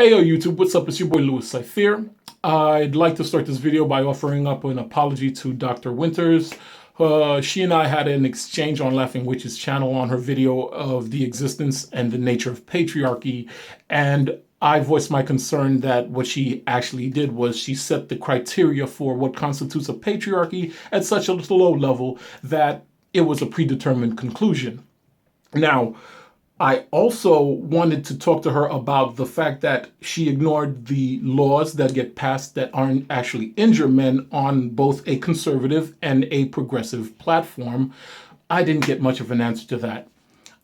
Hey yo YouTube, what's up? It's your boy Louis Cypher. I'd like to start this video by offering up an apology to Dr. Winters. She and I had an exchange on Laughing Witch's channel on her video of the existence and the nature of patriarchy, and I voiced my concern that what she actually did was she set the criteria for what constitutes a patriarchy at such a low level that it was a predetermined conclusion. Now, I also wanted to talk to her about the fact that she ignored the laws that get passed that aren't actually injure men on both a conservative and a progressive platform. I didn't get much of an answer to that.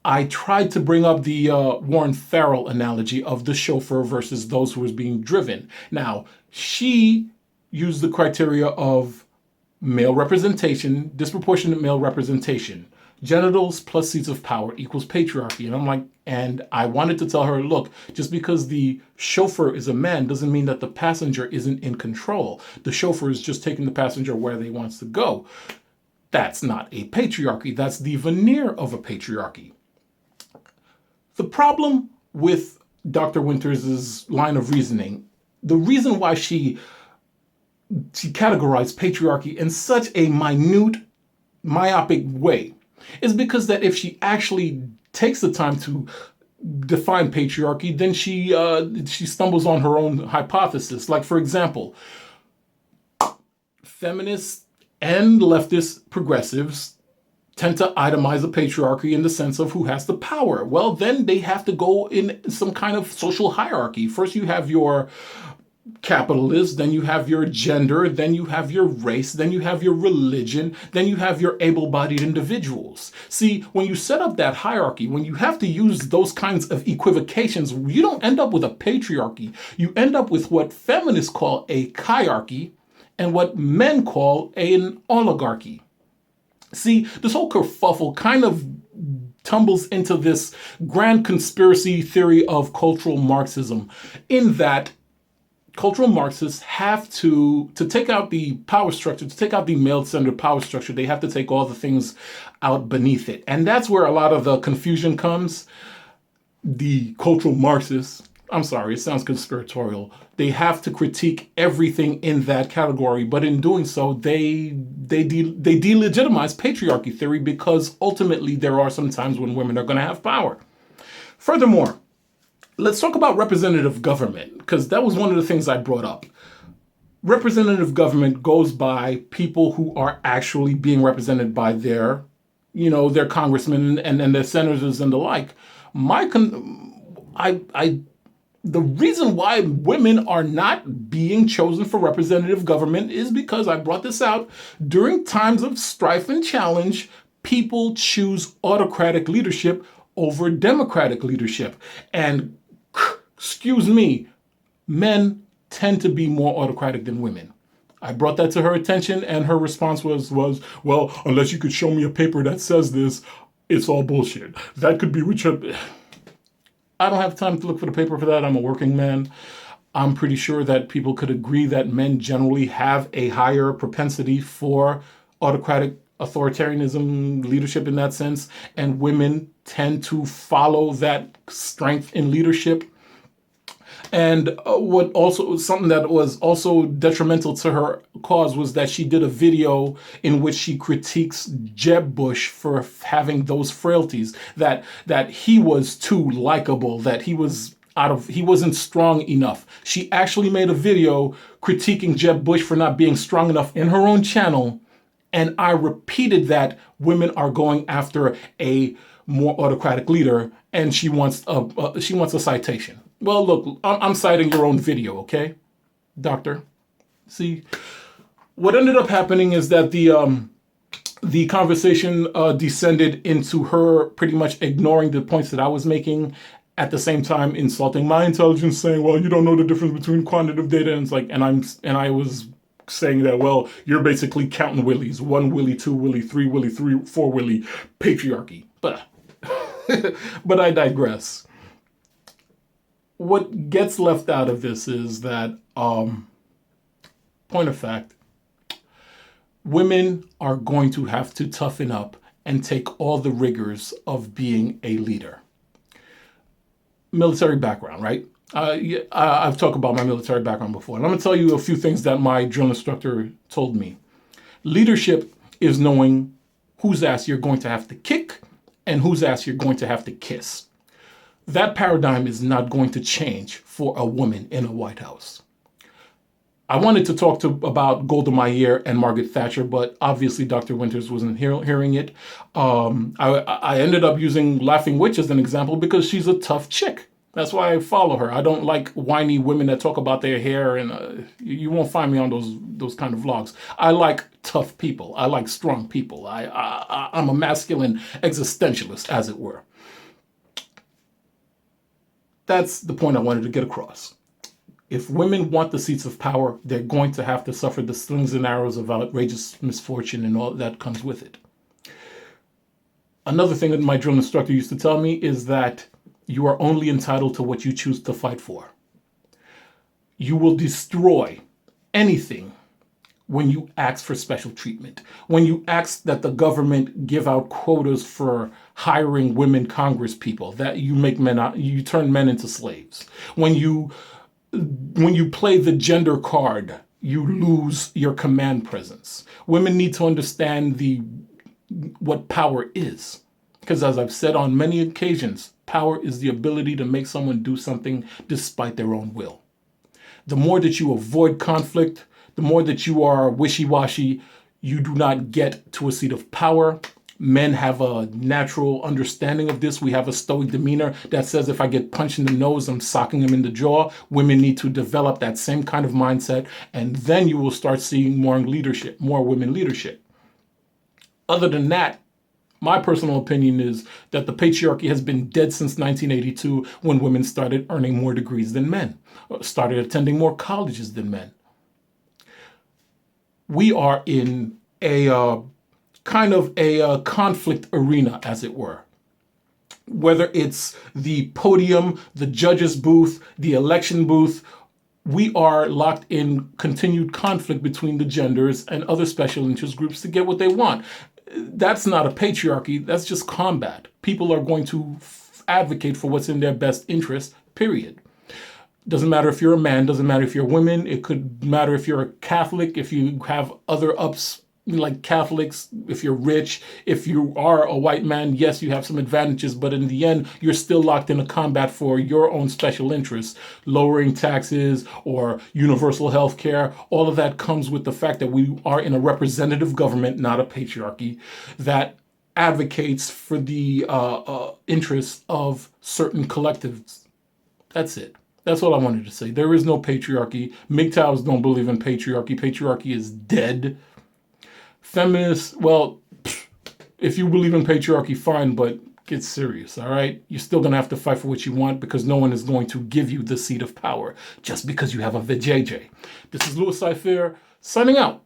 I tried to bring up the Warren Farrell analogy of the chauffeur versus those who was being driven. Now, she used the criteria of male representation, disproportionate male representation. Genitals plus seats of power equals patriarchy. And I'm like, and I wanted to tell her, look, just because the chauffeur is a man doesn't mean that the passenger isn't in control. The chauffeur is just taking the passenger where they wants to go. That's not a patriarchy. That's the veneer of a patriarchy. The problem with Dr. Winters' line of reasoning, the reason why she categorized patriarchy in such a minute, myopic way is because that if she actually takes the time to define patriarchy, then she stumbles on her own hypothesis. Like, for example, feminists and leftist progressives tend to itemize the patriarchy in the sense of who has the power. Well, then they have to go in some kind of social hierarchy. First, you have your capitalist, then you have your gender, then you have your race, then you have your religion, then you have your able-bodied individuals. See, when you set up that hierarchy, when you have to use those kinds of equivocations, you don't end up with a patriarchy. You end up with what feminists call a chiarchy and what men call an oligarchy. See, this whole kerfuffle kind of tumbles into this grand conspiracy theory of cultural Marxism, in that cultural Marxists have to take out the power structure, to take out the male-centered power structure, they have to take all the things out beneath it. And that's where a lot of the confusion comes. The cultural Marxists, I'm sorry, it sounds conspiratorial, they have to critique everything in that category, but in doing so, they delegitimize patriarchy theory, because ultimately there are some times when women are going to have power. Furthermore, let's talk about representative government, because that was one of the things I brought up. Representative government goes by people who are actually being represented by their congressmen and their senators and the like. The reason why women are not being chosen for representative government is because I brought this out. During times of strife and challenge, people choose autocratic leadership over democratic leadership. And excuse me, men tend to be more autocratic than women. I brought that to her attention, and her response was, well, unless you could show me a paper that says this, it's all bullshit. That could be Richard. I don't have time to look for the paper for that. I'm a working man. I'm pretty sure that people could agree that men generally have a higher propensity for autocratic authoritarianism, leadership in that sense, and women tend to follow that strength in leadership. And something that was also detrimental to her cause was that she did a video in which she critiques Jeb Bush for having those frailties, that he was too likable, that he wasn't strong enough. She actually made a video critiquing Jeb Bush for not being strong enough in her own channel. And I repeated that women are going after a more autocratic leader, and she wants a citation. Well, look, I'm citing your own video, okay, doctor? See, what ended up happening is that the conversation descended into her pretty much ignoring the points that I was making, at the same time insulting my intelligence, saying, well, you don't know the difference between quantitative data, and it's like, and I was saying that, well, you're basically counting willies, 1 willie, 2 willie, 3 willie, 4 willie, patriarchy. But I digress. What gets left out of this is that, point of fact, women are going to have to toughen up and take all the rigors of being a leader. Military background, right? I've talked about my military background before, and I'm going to tell you a few things that my drill instructor told me. Leadership is knowing whose ass you're going to have to kick and whose ass you're going to have to kiss. That paradigm is not going to change for a woman in a White House. I wanted to talk about Golda Meir and Margaret Thatcher, but obviously Dr. Winters wasn't hearing it. I ended up using Laughing Witch as an example because she's a tough chick. That's why I follow her. I don't like whiny women that talk about their hair, and you won't find me on those kind of vlogs. I like tough people. I like strong people. I'm a masculine existentialist, as it were. That's the point I wanted to get across. If women want the seats of power, they're going to have to suffer the slings and arrows of outrageous misfortune and all that comes with it. Another thing that my drill instructor used to tell me is that you are only entitled to what you choose to fight for. You will destroy anything when you ask for special treatment, when you ask that the government give out quotas for hiring women Congress people, that you make men out, you turn men into slaves. When you play the gender card, you lose your command presence. Women need to understand what power is. Because as I've said on many occasions, power is the ability to make someone do something despite their own will. The more that you avoid conflict, the more that you are wishy-washy, you do not get to a seat of power. Men have a natural understanding of this. We have a stoic demeanor that says if I get punched in the nose, I'm socking him in the jaw. Women need to develop that same kind of mindset, and then you will start seeing more leadership, more women leadership. Other than that, my personal opinion is that the patriarchy has been dead since 1982 when women started earning more degrees than men, started attending more colleges than men. We are in a kind of a conflict arena, as it were. Whether it's the podium, the judge's booth, the election booth, we are locked in continued conflict between the genders and other special interest groups to get what they want. That's not a patriarchy, that's just combat. People are going to advocate for what's in their best interest, period. Doesn't matter if you're a man, doesn't matter if you're a woman, it could matter if you're a Catholic, if you have other ups like Catholics, if you're rich, if you are a white man, yes, you have some advantages, but in the end, you're still locked in a combat for your own special interests, lowering taxes or universal health care. All of that comes with the fact that we are in a representative government, not a patriarchy, that advocates for the interests of certain collectives. That's it. That's all I wanted to say. There is no patriarchy. MGTOWs don't believe in patriarchy. Patriarchy is dead. Feminists, well, if you believe in patriarchy, fine, but get serious, all right? You're still going to have to fight for what you want because no one is going to give you the seat of power just because you have a vajayjay. This is Louis Cypher signing out.